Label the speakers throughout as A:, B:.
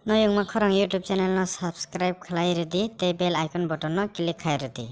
A: No yung makarang YouTube channel no subscribe khlai redi te bell icon button no click khai redi.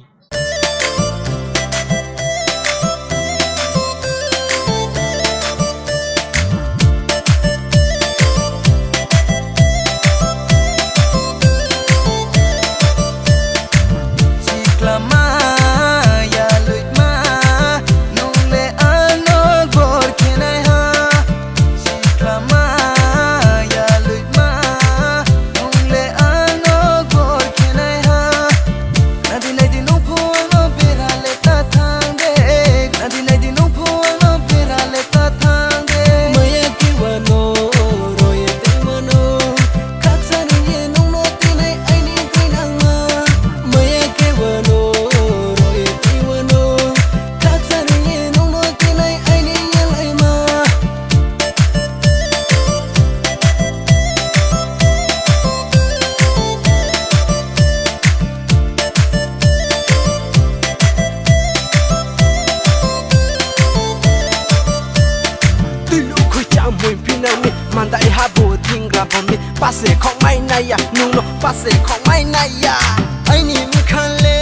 B: Mandai habu tingra bombi pase khong mai nai ya nung no pase khong mai nai ya ai ni mi khan le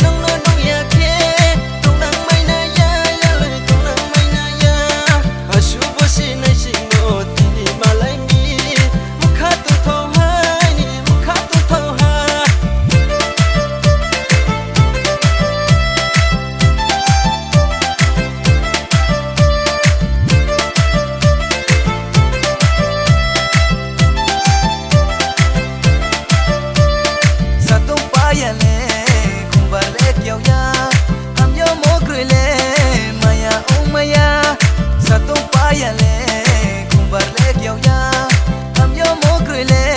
B: nung no nung ya ke tung nang mai na ya ya le tung nang mai na ya ashu bo si nai si no ti ni ma lai mi mukha tu tho hai ni mukha tu tho ha Satu payah le kumbar le kiau ya am yo mo krele